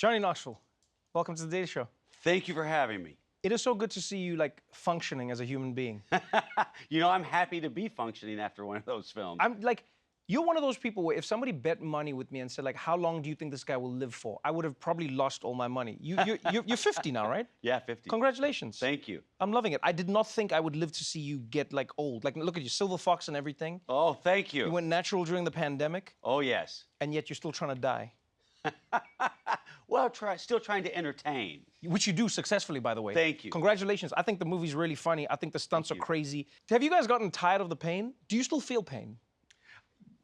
Johnny Knoxville, welcome to the Daily Show. Thank you for having me. It is so good to see you, like, functioning as a human being. You know, I'm happy to be functioning after one of those films. I'm like, you're one of those people where if somebody bet money with me and said, like, how long do you think this guy will live for? I would have probably lost all my money. You're 50 now, right? Yeah, 50. Congratulations. Thank you. I'm loving it. I did not think I would live to see you get, like, old. Like, look at you, silver fox and everything. Oh, thank you. You went natural during the pandemic. Oh, yes. And yet you're still trying to die. Well, still trying to entertain. Which you do successfully, by the way. Thank you. Congratulations. I think the movie's really funny. I think the stunts are crazy. Have you guys gotten tired of the pain? Do you still feel pain?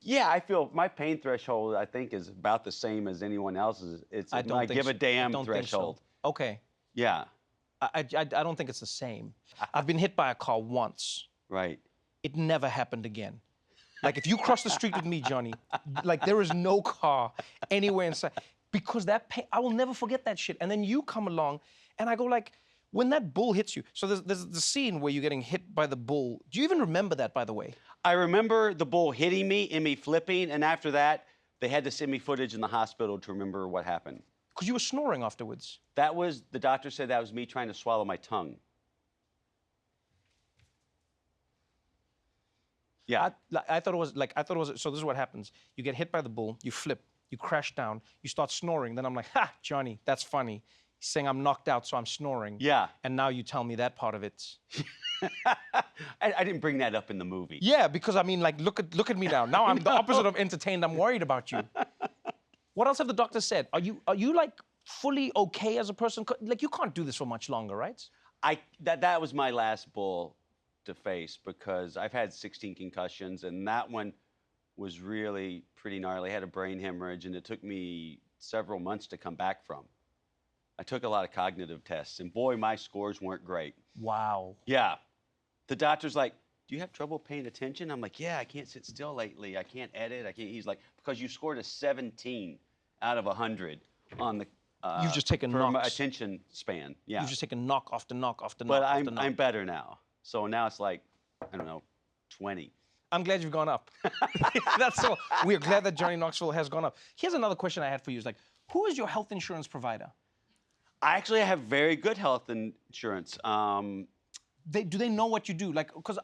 Yeah, I feel my pain threshold, I think, is about the same as anyone else's. It's my give a damn threshold. So. Okay. Yeah. I don't think it's the same. I've been hit by a car once. Right. It never happened again. Like, if you cross the street with me, Johnny, like, there is no car anywhere inside. Because that pain, I will never forget that shit. And then you come along, and I go, like, when that bull hits you. So there's the scene where you're getting hit by the bull. Do you even remember that, by the way? I remember the bull hitting me and me flipping, and after that, they had to send me footage in the hospital to remember what happened. Because you were snoring afterwards. That was, the doctor said that was me trying to swallow my tongue. Yeah. I thought it was, so this is what happens. You get hit by the bull, you flip, you crash down, you start snoring. Then I'm like, ha, Johnny, that's funny. He's saying I'm knocked out, so I'm snoring. Yeah. And now you tell me that part of it. I didn't bring that up in the movie. Yeah, because I mean, like, look at me now. Now I'm the opposite of entertained. I'm worried about you. What else have the doctors said? Are you like fully okay as a person? Like, you can't do this for much longer, right? That was my last bull to face, because I've had 16 concussions, and that one was really pretty gnarly. I had a brain hemorrhage, and it took me several months to come back from. I took a lot of cognitive tests, and boy, my scores weren't great. Wow. Yeah. The doctor's like, do you have trouble paying attention? I'm like, yeah, I can't sit still lately. I can't edit. I can't. He's like, because you scored a 17 out of 100 on the You've just taken for my knocks. Attention span. Yeah. You've just taken knock after knock after knock But after knock. I'm better now. So now it's like, I don't know, 20. I'm glad you've gone up. That's all. We're glad that Johnny Knoxville has gone up. Here's another question I had for you. Is like, who is your health insurance provider? I actually have very good health insurance. Do they know what you do? Like, because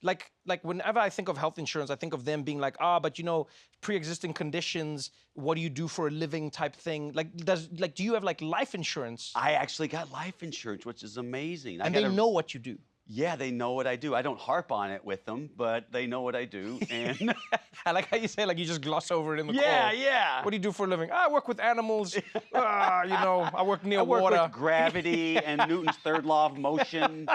like whenever I think of health insurance, I think of them being like, but you know, pre-existing conditions, what do you do for a living type thing? Like, do you have like life insurance? I actually got life insurance, which is amazing. And they know what you do. Yeah, they know what I do. I don't harp on it with them, but they know what I do. And I like how you say, like, you just gloss over it in the call. Yeah. What do you do for a living? I work with animals. You know, I work near water. I work with gravity and Newton's third law of motion.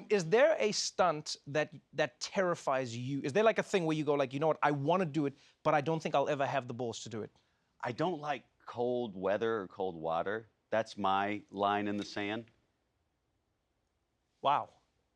Is there a stunt that terrifies you? Is there like a thing where you go, like, you know what, I want to do it, but I don't think I'll ever have the balls to do it? I don't like cold weather or cold water. That's my line in the sand. Wow.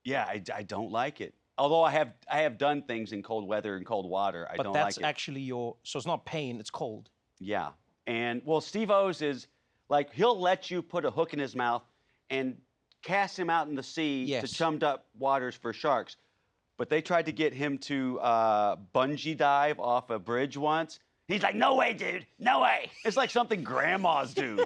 Yeah, I don't like it. Although I have done things in cold weather and cold water, I don't like it. But that's actually so it's not pain, it's cold. Yeah. And, well, Steve-O's is, like, he'll let you put a hook in his mouth and cast him out in the sea to chummed up waters for sharks. But they tried to get him to bungee dive off a bridge once. He's like, no way, dude, no way. It's like something grandmas do.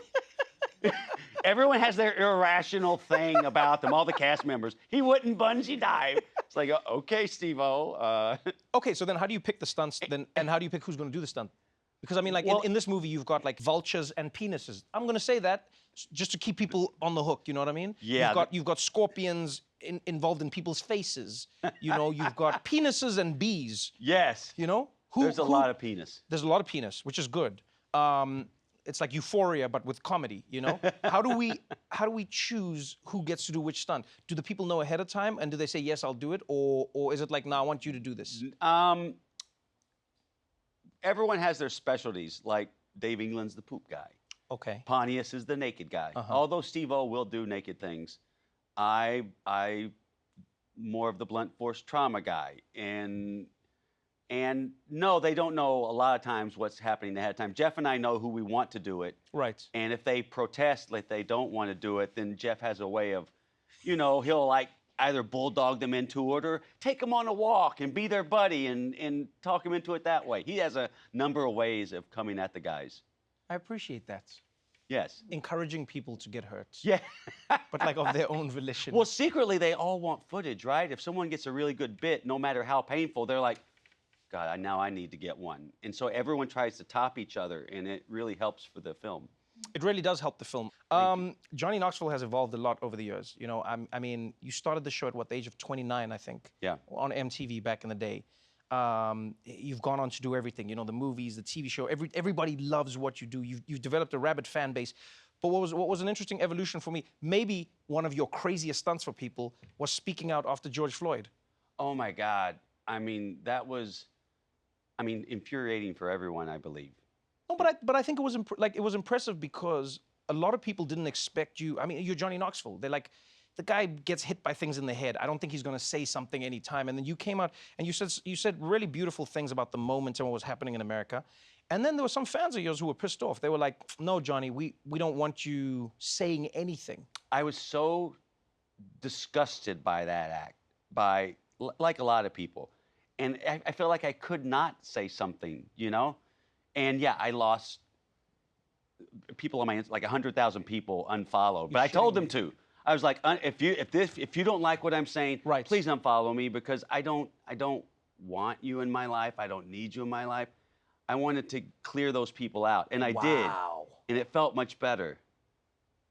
Everyone has their irrational thing about them, all the cast members. He wouldn't bungee dive. It's like, okay, Steve-O. Okay, so then how do you pick the stunts then, and how do you pick who's going to do the stunt? Because, I mean, like, in this movie, you've got, like, vultures and penises. I'm going to say that just to keep people on the hook, you know what I mean? Yeah. You've got scorpions involved in people's faces. You know, you've got penises and bees. Yes. You know? There's a lot of penis. There's a lot of penis, which is good. It's like Euphoria, but with comedy, you know? How do we choose who gets to do which stunt? Do the people know ahead of time, and do they say, yes, I'll do it? Or is it like, no, I want you to do this? Everyone has their specialties, like Dave England's the poop guy. Okay. Pontius is the naked guy. Although Steve-O will do naked things, I more of the blunt force trauma guy. And no, they don't know a lot of times what's happening ahead of time. Jeff and I know who we want to do it. Right. And if they protest, like they don't want to do it, then Jeff has a way of, you know, he'll like either bulldog them into it or take them on a walk and be their buddy and talk them into it that way. He has a number of ways of coming at the guys. I appreciate that. Yes. Encouraging people to get hurt. Yeah. But like of their own volition. Well, secretly, they all want footage, right? If someone gets a really good bit, no matter how painful, they're like, God, now I need to get one. And so everyone tries to top each other, and it really helps for the film. It really does help the film. Johnny Knoxville has evolved a lot over the years. You know, I mean, you started the show at what, the age of 29, I think? Yeah. On MTV back in the day. You've gone on to do everything, you know, the movies, the TV show. Everybody loves what you do. You've developed a rabid fan base. But what was an interesting evolution for me, maybe one of your craziest stunts for people was speaking out after George Floyd. Oh my God. I mean, that was, infuriating for everyone, I believe. No, but I think it was it was impressive because a lot of people didn't expect you. I mean, you're Johnny Knoxville. They're like, the guy gets hit by things in the head. I don't think he's going to say something anytime. And then you came out and you said really beautiful things about the moment and what was happening in America. And then there were some fans of yours who were pissed off. They were like, no, Johnny, we don't want you saying anything. I was so disgusted by that act, like a lot of people. And I feel like I could not say something, you know? And yeah, I lost people on my, like 100,000 people unfollowed. But I told them to. I was like, if you don't like what I'm saying, right, please unfollow me, because I don't want you in my life. I don't need you in my life. I wanted to clear those people out, and I did, and it felt much better,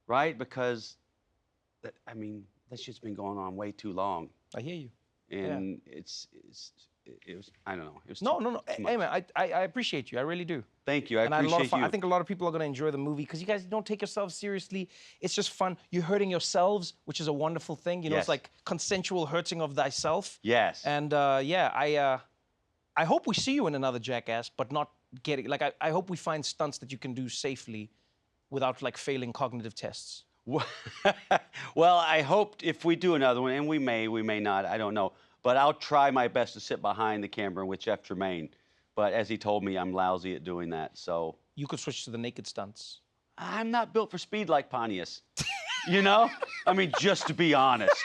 right? Because, that shit's been going on way too long. I hear you. And it was, I don't know. It was no. Hey, man, I appreciate you. I really do. Thank you. I appreciate you. I think a lot of people are going to enjoy the movie because you guys don't take yourselves seriously. It's just fun. You're hurting yourselves, which is a wonderful thing. You know, it's like consensual hurting of thyself. Yes. And I hope we see you in another Jackass, but not getting, like, I hope we find stunts that you can do safely without, like, failing cognitive tests. Well, I hope if we do another one, and we may not, I don't know. But I'll try my best to sit behind the camera with Jeff Tremaine. But as he told me, I'm lousy at doing that, so. You could switch to the naked stunts. I'm not built for speed like Pontius. You know? Just to be honest.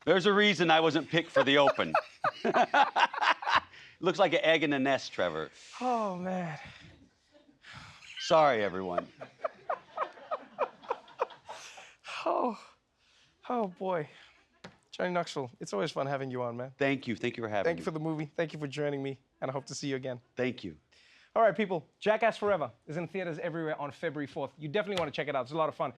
There's a reason I wasn't picked for the Open. Looks like an egg in a nest, Trevor. Oh, man. Sorry, everyone. Oh, boy. Johnny Knoxville, it's always fun having you on, man. Thank you. Thank you for having me. Thank you for the movie. Thank you for joining me, and I hope to see you again. Thank you. All right, people. Jackass Forever is in theaters everywhere on February 4th. You definitely want to check it out. It's a lot of fun.